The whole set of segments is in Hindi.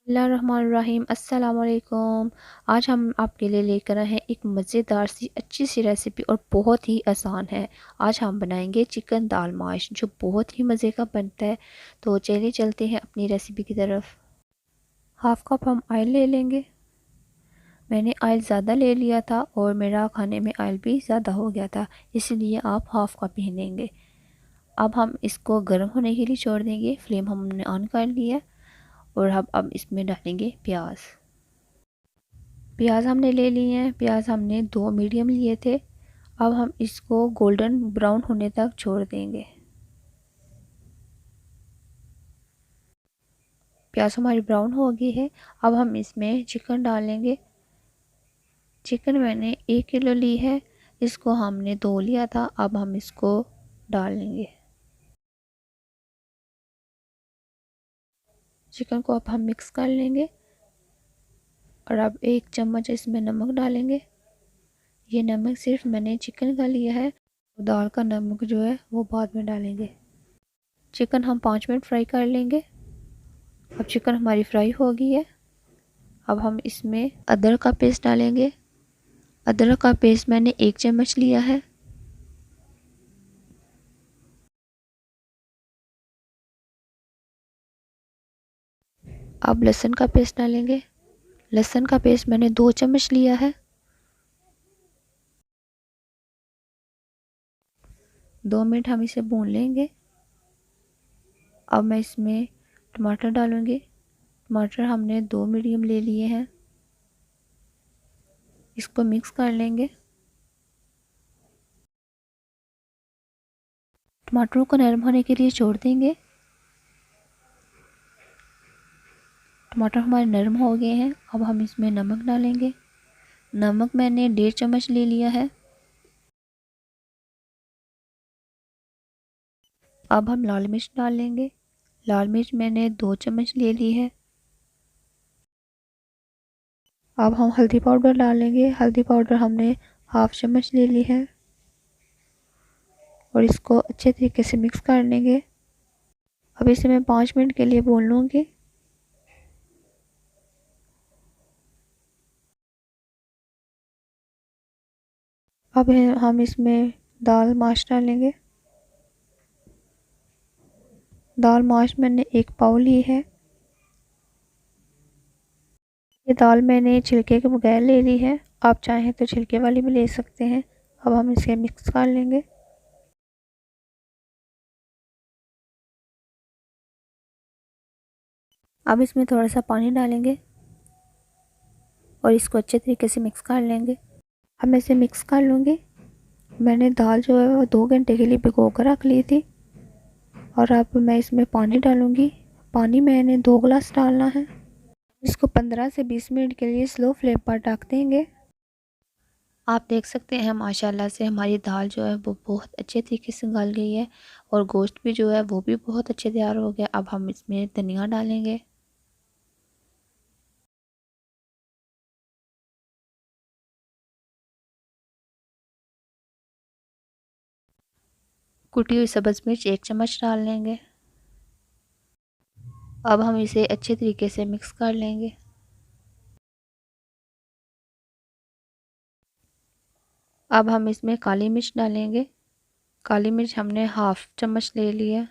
बिस्मिल्लाहिर्रहमानिर्रहीम अस्सलाम वालेकुम। आज हम आपके लिए लेकर आए हैं एक मज़ेदार सी अच्छी सी रेसिपी और बहुत ही आसान है। आज हम बनाएंगे चिकन दाल माश जो बहुत ही मज़े का बनता है। तो चलिए चलते हैं अपनी रेसिपी की तरफ। हाफ़ कप हम ऑयल ले लेंगे। मैंने ऑयल ज़्यादा ले लिया था और मेरा खाने में ऑयल भी ज़्यादा हो गया था, इसलिए आप हाफ़ कप ही लेंगे। अब हम इसको गर्म होने के लिए छोड़ देंगे। फ्लेम हमने ऑन कर लिया और अब इसमें डालेंगे प्याज। प्याज हमने ले लिए हैं। प्याज हमने 2 मीडियम लिए थे। अब हम इसको गोल्डन ब्राउन होने तक छोड़ देंगे। प्याज हमारी ब्राउन हो गई है। अब हम इसमें चिकन डालेंगे। चिकन मैंने 1 किलो ली है। इसको हमने धो लिया था। अब हम इसको डालेंगे। चिकन को अब हम मिक्स कर लेंगे और अब 1 चम्मच इसमें नमक डालेंगे। ये नमक सिर्फ मैंने चिकन का लिया है, दाल का नमक जो है वो बाद में डालेंगे। चिकन हम 5 मिनट फ्राई कर लेंगे। अब चिकन हमारी फ्राई हो गई है। अब हम इसमें अदरक का पेस्ट डालेंगे। अदरक का पेस्ट मैंने 1 चम्मच लिया है। अब लहसुन का पेस्ट डालेंगे। लहसुन का पेस्ट मैंने 2 चम्मच लिया है। 2 मिनट हम इसे भून लेंगे। अब मैं इसमें टमाटर डालूंगी। टमाटर हमने 2 मीडियम ले लिए हैं। इसको मिक्स कर लेंगे। टमाटरों को नरम होने के लिए छोड़ देंगे। टमाटर हमारे नरम हो गए हैं। अब हम इसमें नमक डालेंगे। नमक मैंने 1.5 चम्मच ले लिया है। अब हम लाल मिर्च डाल लेंगे। लाल मिर्च मैंने 2 चम्मच ले ली है। अब हम हल्दी पाउडर डालेंगे। हल्दी पाउडर हमने 1/2 चम्मच ले ली है और इसको अच्छे तरीके से मिक्स कर लेंगे। अब इसे मैं 5 मिनट के लिए भून लूँगी। अब हम इसमें दाल माश डालेंगे। दाल माश मैंने 1 पाव ली है। ये दाल मैंने छिलके के बगैर ले ली है। आप चाहें तो छिलके वाली भी ले सकते हैं। अब हम इसे मिक्स कर लेंगे। अब इसमें थोड़ा सा पानी डालेंगे और इसको अच्छे तरीके से मिक्स कर लेंगे। अब मैं इसे मिक्स कर लूँगी। मैंने दाल जो है वो 2 घंटे के लिए भिगो कर रख ली थी और अब मैं इसमें पानी डालूँगी। पानी मैंने 2 गिलास डालना है। इसको 15 से 20 मिनट के लिए स्लो फ्लेम पर ढक देंगे। आप देख सकते हैं माशाल्लाह से हमारी दाल जो है वो बहुत अच्छे तरीके से गल गई है और गोश्त भी जो है वो भी बहुत अच्छे तैयार हो गया। अब हम इसमें धनिया डालेंगे। कुटी हुई सब्ज़ मिर्च 1 चम्मच डाल लेंगे। अब हम इसे अच्छे तरीके से मिक्स कर लेंगे। अब हम इसमें काली मिर्च डालेंगे। काली मिर्च हमने 1/2 चम्मच ले लिया।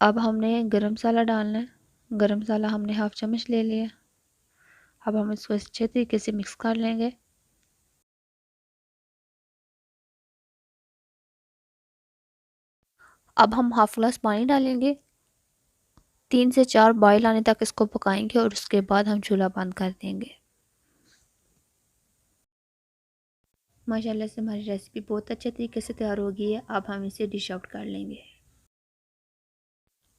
अब हमने गरम मसाला डालना है। गरम मसाला हमने 1/2 चम्मच ले लिया। अब हम इसको अच्छे तरीके से मिक्स कर लेंगे। अब हम 1/2 गिलास पानी डालेंगे। 3 से 4 बॉयल आने तक इसको पकाएंगे और उसके बाद हम चूल्हा बंद कर देंगे। माशाल्लाह से हमारी रेसिपी बहुत अच्छे तरीके से तैयार हो गई है। अब हम इसे डिश आउट कर लेंगे।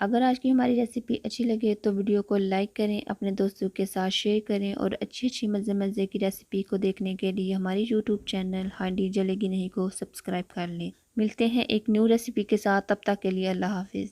अगर आज की हमारी रेसिपी अच्छी लगे तो वीडियो को लाइक करें, अपने दोस्तों के साथ शेयर करें और अच्छी अच्छी मज़े मज़े की रेसिपी को देखने के लिए हमारी यूट्यूब चैनल हांडी जलेगी नहीं को सब्सक्राइब कर लें। मिलते हैं एक न्यू रेसिपी के साथ, तब तक के लिए अल्लाह हाफिज़।